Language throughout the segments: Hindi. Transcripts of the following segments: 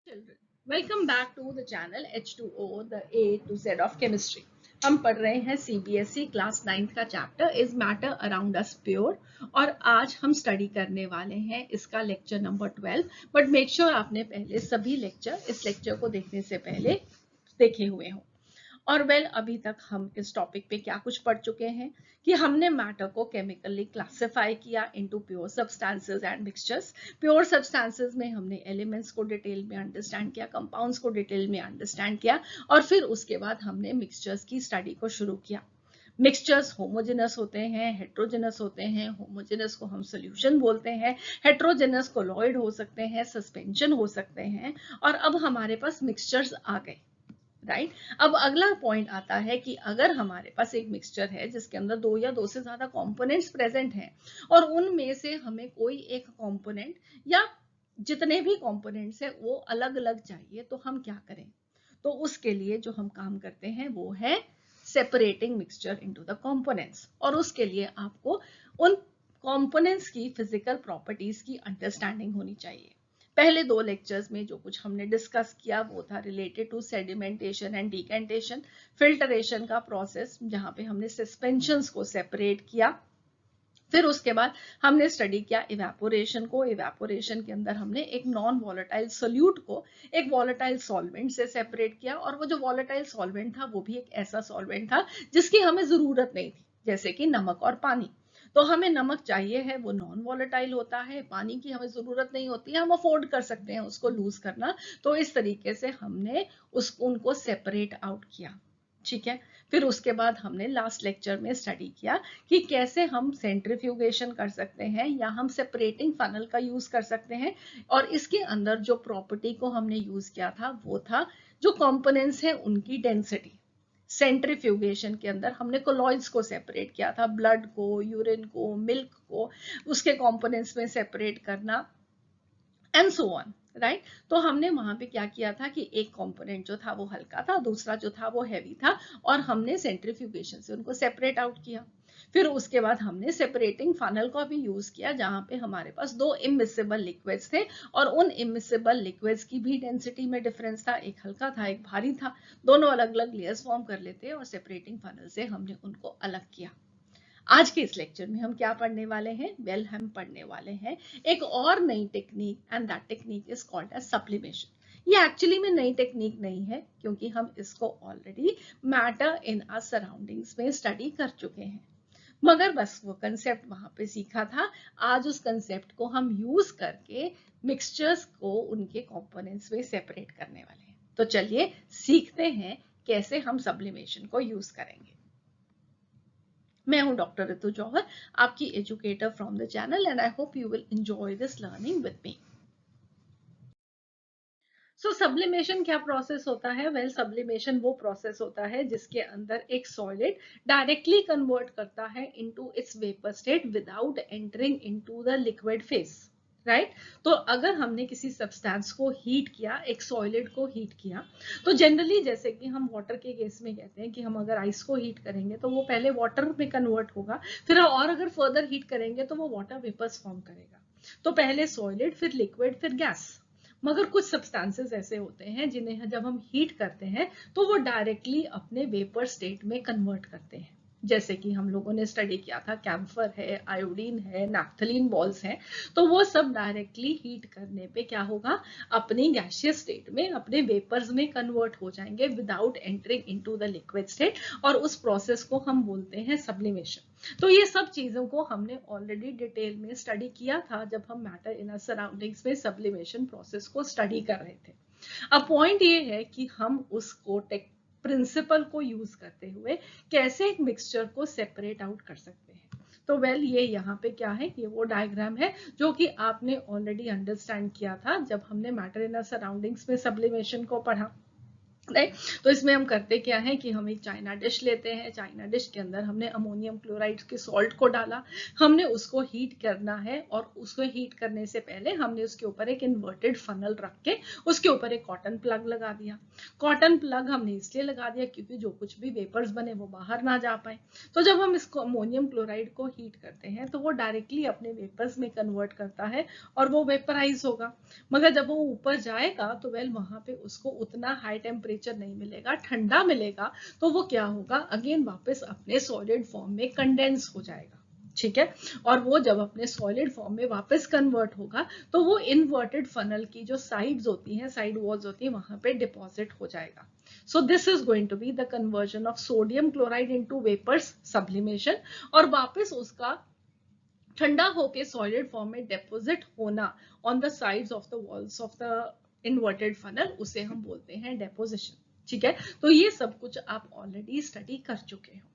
Children, welcome back to the channel H2O, the A to Z of chemistry. हम पढ़ रहे हैं CBSE क्लास 9th का chapter is matter around us pure और आज हम स्टडी करने वाले हैं इसका lecture number 12। But make sure आपने पहले सभी लेक्चर इस लेक्चर को देखने से पहले देखे हुए हों। और अभी तक हम इस टॉपिक पे क्या कुछ पढ़ चुके हैं कि हमने मैटर को केमिकली क्लासिफाई किया into pure substances and mixtures. Pure substances में हमने एलिमेंट्स को डिटेल में अंडरस्टैंड किया, कंपाउंड्स को डिटेल में अंडरस्टैंड किया और फिर उसके बाद हमने मिक्सचर्स की स्टडी को शुरू किया। मिक्सचर्स होमोजेनस होते हैं, हेट्रोजेनस होते हैं। होमोजेनस को हम सोल्यूशन बोलते हैं, हेट्रोजेनस कोलॉइड हो सकते हैं, सस्पेंशन हो सकते हैं। और अब हमारे पास मिक्सचर्स आ गए, राइट। अब अगला पॉइंट आता है कि अगर हमारे पास एक मिक्सचर है जिसके अंदर दो या दो से ज्यादा कंपोनेंट्स प्रेजेंट हैं और उनमें से हमें कोई एक कंपोनेंट या जितने भी कंपोनेंट्स हैं वो अलग अलग चाहिए, तो हम क्या करें? तो उसके लिए जो हम काम करते हैं वो है separating mixture into the components. और उसके लिए आपको उन कंपोनेंट्स की फिजिकल प्रॉपर्टीज की अंडरस्टैंडिंग होनी चाहिए। पहले दो लेक्चर्स में जो कुछ हमने डिस्कस किया वो था related to sedimentation and decantation, filtration का प्रोसेस जहां पे हमने सस्पेंशंस को सेपरेट किया। फिर उसके बाद हमने स्टडी किया इवेपोरेशन को। इवेपोरेशन के अंदर हमने एक नॉन वॉलेटाइल सोल्यूट को एक वॉलेटाइल सॉल्वेंट से सेपरेट किया और वो जो वॉलेटाइल सॉल्वेंट था वो भी एक ऐसा सॉल्वेंट था जिसकी हमें जरूरत नहीं थी, जैसे कि नमक और पानी। तो हमें नमक चाहिए है, वो नॉन वॉलेटाइल होता है, पानी की हमें जरूरत नहीं होती है, हम अफोर्ड कर सकते हैं उसको लूज करना। तो इस तरीके से हमने उनको सेपरेट आउट किया, ठीक है। फिर उसके बाद हमने लास्ट लेक्चर में स्टडी किया कि कैसे हम सेंट्रीफ्यूगेशन कर सकते हैं या हम सेपरेटिंग फनल का यूज कर सकते हैं। और इसके अंदर जो प्रॉपर्टी को हमने यूज किया था वो था जो कंपोनेंट्स हैं उनकी डेंसिटी। सेंट्रीफ्यूगेशन के अंदर हमने कोलॉइड्स को सेपरेट किया था, ब्लड को, यूरिन को, मिल्क को उसके कंपोनेंट्स में सेपरेट करना एंड सो ऑन, राइट। तो हमने वहां पे क्या किया था कि एक कंपोनेंट जो था वो हल्का था, दूसरा जो था वो हैवी था और हमने सेंट्रीफ्यूगेशन से उनको सेपरेट आउट किया। फिर उसके बाद हमने सेपरेटिंग फनल का भी यूज किया जहां पे हमारे पास दो इमिसिबल लिक्विड्स थे और उन इमिसिबल लिक्विड्स की भी डेंसिटी में डिफरेंस था, एक हल्का था एक भारी था। दोनों अलग अलग लेयर्स फॉर्म कर लेते और सेपरेटिंग फनल से हमने उनको अलग किया। आज के इस लेक्चर में हम क्या पढ़ने वाले हैं? हम पढ़ने वाले हैं एक और नई technique and that technique is called as sublimation. ये एक्चुअली में नई टेक्निक नहीं है क्योंकि हम इसको already matter in our surroundings में स्टडी कर चुके हैं, मगर बस वो कंसेप्ट वहां पे सीखा था। आज उस कंसेप्ट को हम यूज करके मिक्सचर्स को उनके कंपोनेंट्स में सेपरेट करने वाले हैं। तो चलिए सीखते हैं कैसे हम सब्लिमेशन को यूज करेंगे। मैं हूं डॉक्टर रितु जौहर, आपकी educator from the channel and I hope you will enjoy this learning with me. So sublimation क्या प्रोसेस होता है? सब्लिमेशन वो प्रोसेस होता है जिसके अंदर एक सॉलिड डायरेक्टली कन्वर्ट करता है into its vapour state without entering into the liquid phase, right. तो अगर हमने किसी सब्सटेंस को हीट किया, एक सॉलिड को हीट किया, तो जनरली जैसे कि हम वाटर के केस में कहते हैं कि हम अगर आइस को हीट करेंगे तो वो पहले वाटर में कन्वर्ट होगा, फिर और अगर फर्दर हीट करेंगे तो वो वाटर वेपर्स फॉर्म करेगा। तो पहले सॉलिड, फिर लिक्विड, फिर गैस। मगर कुछ सब्सटेंसेस ऐसे होते हैं जिन्हें जब हम हीट करते हैं तो वो डायरेक्टली अपने वेपर स्टेट में कन्वर्ट करते हैं, जैसे कि हम लोगों ने स्टडी किया था कैम्फर है, आयोडीन है, नैफ्थलीन बॉल्स हैं। तो वो सब डायरेक्टली हीट करने पे क्या होगा, अपनी गैसियस स्टेट में, अपने वेपर्स में कन्वर्ट हो जाएंगे without entering into the liquid state और उस प्रोसेस को हम बोलते हैं सब्लिमेशन। तो ये सब चीजों को हमने ऑलरेडी डिटेल में स्टडी किया था जब हम मैटर इन आवर सराउंडिंग्स में सब्लिमेशन प्रोसेस को स्टडी कर रहे थे। अब पॉइंट ये है कि हम उसको प्रिंसिपल को यूज करते हुए कैसे एक मिक्सचर को सेपरेट आउट कर सकते हैं। तो ये यहाँ पे क्या है, ये वो डायग्राम है जो कि आपने ऑलरेडी अंडरस्टैंड किया था जब हमने मैटर इन आवर सराउंडिंग्स में सब्लिमेशन को पढ़ा। राइट। तो इसमें हम करते क्या है कि हम एक चाइना डिश लेते हैं, चाइना डिश के अंदर हमने अमोनियम क्लोराइड के सॉल्ट को डाला, हमने उसको हीट करना है और उसको हीट करने से पहले हमने उसके ऊपर एक इन्वर्टेड फनल रख के उसके ऊपर एक कॉटन प्लग लगा दिया। कॉटन प्लग हमने इसलिए लगा दिया क्योंकि जो कुछ भी वेपर्स बने वो बाहर ना जा पाए। तो जब हम इसको अमोनियम क्लोराइड को हीट करते हैं तो वो डायरेक्टली अपने वेपर्स में कन्वर्ट करता है और वो वेपराइज होगा। मगर जब वो ऊपर जाएगा तो वेल वहां पे उसको उतना हाई टेम्परेचर नहीं मिलेगा, ठंडा मिलेगा। तो वो क्या होगा, अगेन वापस अपने सॉलिड फॉर्म में कंडेंस हो जाएगा। ठीक है। और वो जब अपने सॉलिड फॉर्म में वापस कन्वर्ट होगा तो वो इन्वर्टेड फनल की जो साइड्स होती हैं, साइड वॉल्स होती हैं, वहां पे डिपॉजिट हो जाएगा। So this is going to be the conversion of sodium chloride into vapours sublimation. और वापस उसका ठंडा होके सॉलिड फॉर्म में डिपॉजिट होना on the sides of the walls of the inverted funnel, उसे हम बोलते हैं डेपोजिशन। ठीक है। तो ये सब कुछ आप ऑलरेडी स्टडी कर चुके हो।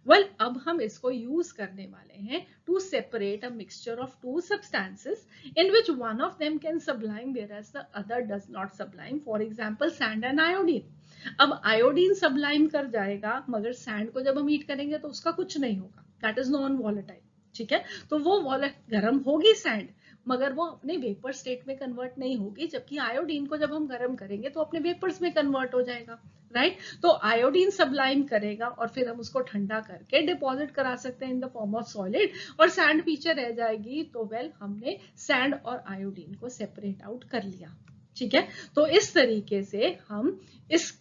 वेल अब हम इसको यूज करने वाले हैं to separate a mixture of two substances in which one of them can sublime whereas the other does not sublime. For example sand and iodine. अब आयोडीन सब्लाइम कर जाएगा मगर सैंड को जब हम हीट करेंगे तो उसका कुछ नहीं होगा, दैट इज नॉन वॉलेटाइल। ठीक है। तो वो गर्म होगी सैंड मगर वो अपने वेपर स्टेट में कन्वर्ट नहीं होगी, जबकि आयोडीन को जब हम गर्म करेंगे तो अपने वेपर्स में कन्वर्ट हो जाएगा। राइट। तो आयोडीन सब्लाइम करेगा और फिर हम उसको ठंडा करके डिपॉजिट करा सकते हैं in the form of solid और सैंड पीछे रह जाएगी। तो वेल हमने सैंड और आयोडीन को सेपरेट आउट कर लिया। ठीक है। तो इस तरीके से हम इस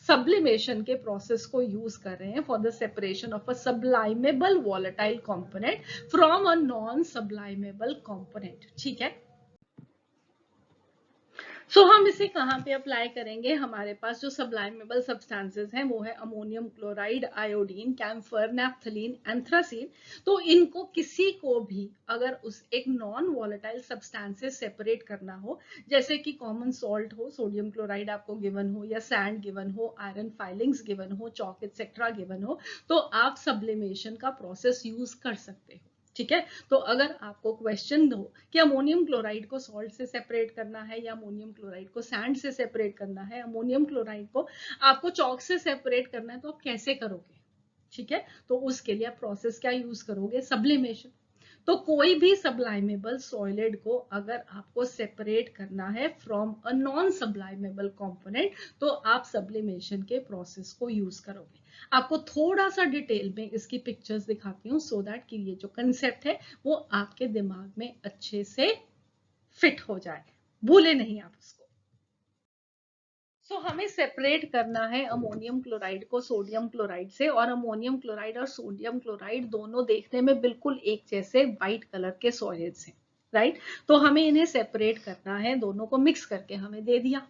सब्लिमेशन के प्रोसेस को यूज कर रहे हैं for the separation of a sublimable volatile component from a non sublimable component. ठीक है। सो हम इसे कहाँ पे अप्लाई करेंगे, हमारे पास जो सब्लाइमेबल सब्सटेंसेस हैं वो है ammonium chloride, iodine, camphor, naphthalene, anthracene. तो इनको किसी को भी अगर उस एक नॉन वॉलेटाइल सब्सटेंसेस सेपरेट करना हो, जैसे कि कॉमन सॉल्ट हो, सोडियम क्लोराइड आपको गिवन हो या सैंड गिवन हो, आयरन फाइलिंग्स गिवन हो, चॉक एक्सेट्रा गिवन हो, तो आप सब्लिमेशन का प्रोसेस यूज कर सकते हो। ठीक है। तो अगर आपको क्वेश्चन हो कि अमोनियम क्लोराइड को सॉल्ट से सेपरेट करना है या अमोनियम क्लोराइड को सैंड से सेपरेट करना है, अमोनियम क्लोराइड को आपको चॉक से सेपरेट करना है, तो आप कैसे करोगे। ठीक है। तो उसके लिए आप प्रोसेस क्या यूज करोगे, सब्लिमेशन। तो कोई भी सब्लाइमेबल सॉलिड को अगर आपको सेपरेट करना है from a non sublimable component तो आप सब्लिमेशन के प्रोसेस को यूज करोगे। आपको थोड़ा सा डिटेल में इसकी पिक्चर्स दिखाती हूँ सो दैट कि ये जो कंसेप्ट है वो आपके दिमाग में अच्छे से फिट हो जाए, भूले नहीं आप उसको। हमें सेपरेट करना है अमोनियम क्लोराइड को सोडियम क्लोराइड से, और अमोनियम क्लोराइड और सोडियम क्लोराइड दोनों देखने में बिल्कुल एक जैसे व्हाइट कलर के सॉलिड्स हैं। राइट। तो हमें इन्हें सेपरेट करना है, दोनों को मिक्स करके हमें दे दिया।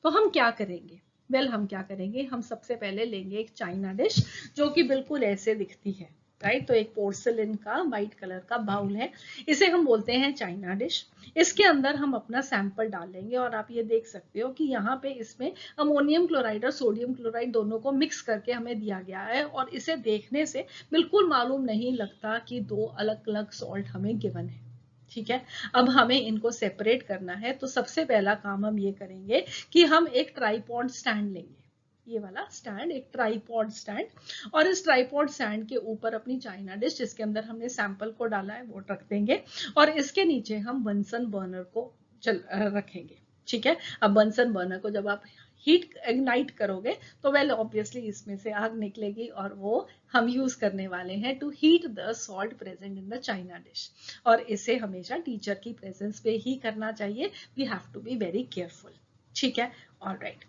तो हम क्या करेंगे, हम क्या करेंगे, हम सबसे पहले लेंगे एक चाइना डिश जो कि बिल्कुल ऐसे दिखती है। राइट। तो एक पोर्सलिन का व्हाइट कलर का बाउल है, इसे हम बोलते हैं चाइना डिश। इसके अंदर हम अपना सैंपल डाल लेंगे और आप ये देख सकते हो कि यहाँ पे इसमें अमोनियम क्लोराइड और सोडियम क्लोराइड दोनों को मिक्स करके हमें दिया गया है और इसे देखने से बिल्कुल मालूम नहीं लगता कि दो अलग अलग सॉल्ट हमें गिवन है। ठीक है। अब हमें इनको सेपरेट करना है, तो सबसे पहला काम हम ये करेंगे कि हम एक ट्राइपॉड स्टैंड लेंगे, ये वाला स्टैंड, एक ट्राइपॉड स्टैंड, और इस ट्राइपॉड स्टैंड के ऊपर अपनी चाइना डिश जिसके अंदर हमने सैंपल को डाला है वो रख देंगे और इसके नीचे हम बंसन बर्नर को रखेंगे। ठीक है। अब बंसन बर्नर को जब आप हीट इग्नाइट करोगे तो वेल ऑब्वियसली इसमें से आग निकलेगी और वो हम यूज करने वाले हैं to heat the salt present in the china dish. और इसे हमेशा टीचर की प्रेजेंस पे ही करना चाहिए, we have to be very careful. ठीक है। ऑलराइट।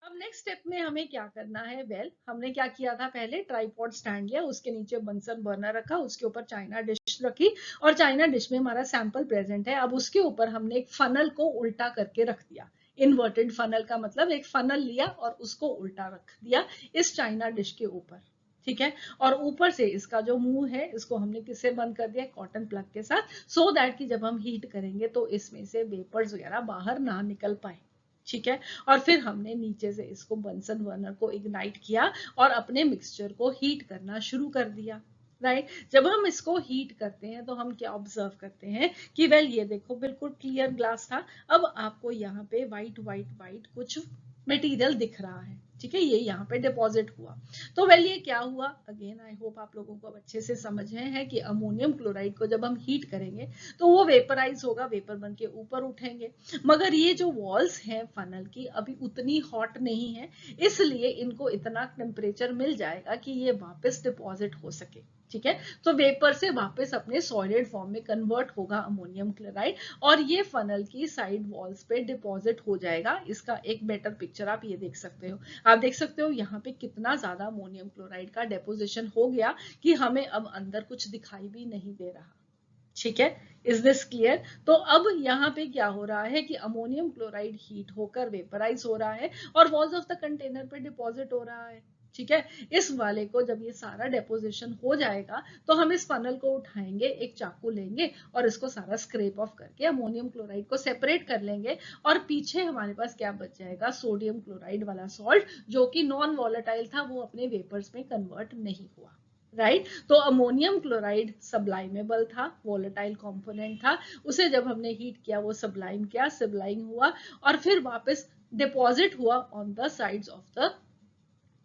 अब नेक्स्ट स्टेप में हमें क्या करना है, हमने क्या किया था, पहले ट्राइपॉड स्टैंड लिया, उसके नीचे बंसन बर्नर रखा, उसके ऊपर चाइना डिश रखी और चाइना डिश में हमारा सैंपल प्रेजेंट है। अब उसके ऊपर हमने एक फनल को उल्टा करके रख दिया। इन्वर्टेड फनल का मतलब एक फनल लिया और उसको उल्टा रख दिया इस चाइना डिश के ऊपर। ठीक है। और ऊपर से इसका जो मुंह है इसको हमने किससे बंद कर दिया, कॉटन प्लग के साथ, सो दैट कि जब हम हीट करेंगे तो इसमें से वेपर्स वगैरह बाहर ना निकल पाए। ठीक है। और फिर हमने नीचे से इसको बंसन बर्नर को इग्नाइट किया और अपने मिक्सचर को हीट करना शुरू कर दिया। राइट। जब हम इसको हीट करते हैं तो हम क्या ऑब्जर्व करते हैं कि ये देखो बिल्कुल क्लियर ग्लास था, अब आपको यहाँ पे व्हाइट व्हाइट व्हाइट कुछ मटेरियल दिख रहा है, ठीक है, ये यहाँ पे डिपॉजिट हुआ। तो वेल ये क्या हुआ, अगेन आई होप आप लोगों को अच्छे से समझ हैं कि अमोनियम क्लोराइड को जब हम हीट करेंगे तो वो वेपराइज होगा, वेपर बन के ऊपर उठेंगे, मगर ये जो वॉल्स हैं फनल की अभी उतनी हॉट नहीं है, इसलिए इनको इतना टेम्परेचर मिल जाएगा कि ये वापस डिपॉजिट हो सके, ठीक है। तो वेपर से वापस अपने सॉलिड फॉर्म में कन्वर्ट होगा अमोनियम क्लोराइड और ये फनल की साइड वॉल्स पे डिपॉजिट हो जाएगा। इसका एक बेटर पिक्चर आप ये देख सकते हो, आप देख सकते हो यहाँ पे कितना ज्यादा अमोनियम क्लोराइड का डेपोजिशन हो गया कि हमें अब अंदर कुछ दिखाई भी नहीं दे रहा, ठीक है। Is this clear? तो अब यहाँ पे क्या हो रहा है कि अमोनियम क्लोराइड हीट होकर वेपराइज हो रहा है और वॉल्स ऑफ द कंटेनर पे डिपॉजिट हो रहा है, ठीक है। इस वाले को जब ये सारा डेपोजिशन हो जाएगा तो हम इस फनल को उठाएंगे, एक चाकू लेंगे और इसको सारा स्क्रैप ऑफ करके अमोनियम क्लोराइड को सेपरेट कर लेंगे और पीछे हमारे पास क्या बच जाएगा, सोडियम क्लोराइड वाला सॉल्ट जो कि नॉन वॉलेटाइल था, वो अपने वेपर्स में कन्वर्ट नहीं हुआ, राइट। तो अमोनियम क्लोराइड सबलाइमेबल था, वोलेटाइल कंपोनेंट था, उसे जब हमने हीट किया वो सबलाइम किया, सबलाइम हुआ और फिर वापस डिपॉजिट हुआ on the sides of the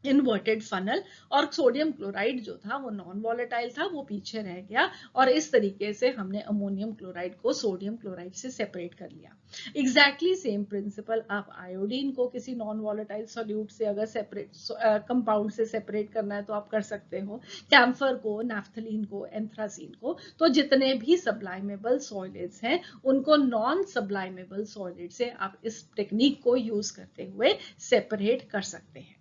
inverted funnel और सोडियम क्लोराइड जो था वो नॉन वॉलेटाइल था, वो पीछे रह गया और इस तरीके से हमने अमोनियम क्लोराइड को सोडियम क्लोराइड से सेपरेट कर लिया। एग्जैक्टली सेम प्रिंसिपल आप आयोडीन को किसी नॉन वॉलेटाइल सॉल्यूट से अगर सेपरेट कंपाउंड से सेपरेट करना है तो आप कर सकते हो, कैम्फर को, नैफ्थलीन को, एंथ्रासीन को। तो जितने भी सब्लाइमेबल सॉलिड्स हैं उनको नॉन सब्लाइमेबल सॉलिड से आप इस टेक्निक को यूज करते हुए सेपरेट कर सकते हैं।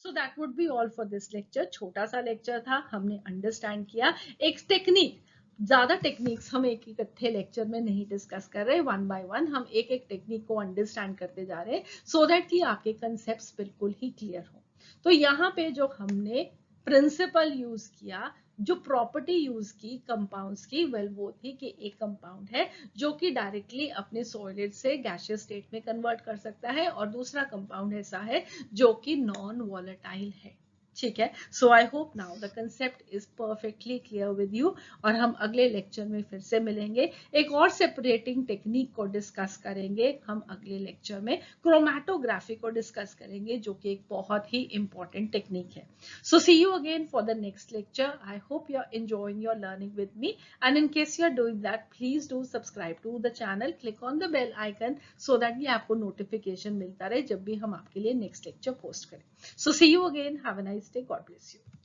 So that would be all for this lecture. छोटा सा लेक्चर था, हमने अंडरस्टैंड किया एक टेक्निक। ज्यादा टेक्निक्स हम एक इकट्ठे लेक्चर में नहीं डिस्कस कर रहे, वन बाय वन हम एक एक टेक्निक को अंडरस्टैंड करते जा रहे हैं सो दैट कि आपके कंसेप्ट्स बिल्कुल ही क्लियर हो। तो यहाँ पे जो हमने प्रिंसिपल यूज किया, जो प्रॉपर्टी यूज की कंपाउंड्स की, वेल वो थी कि एक कंपाउंड है जो कि डायरेक्टली अपने सॉलिड से गैसियस स्टेट में कन्वर्ट कर सकता है और दूसरा कंपाउंड ऐसा है जो कि नॉन वॉलेटाइल है, ठीक है। So I hope now the concept is perfectly clear with you और हम अगले लेक्चर में फिर से मिलेंगे, एक और सेपरेटिंग टेक्निक को डिस्कस करेंगे। हम अगले लेक्चर में क्रोमैटोग्राफी को डिस्कस करेंगे जो कि एक बहुत ही इंपॉर्टेंट टेक्निक है। So see you again for the next lecture. I hope you are enjoying your learning with me, and in case you are doing that, please do subscribe to the channel, click on the bell icon so that ये आपको नोटिफिकेशन मिलता रहे जब भी हम आपके लिए नेक्स्ट लेक्चर पोस्ट करें। So see you again. Have a nice day. God bless you.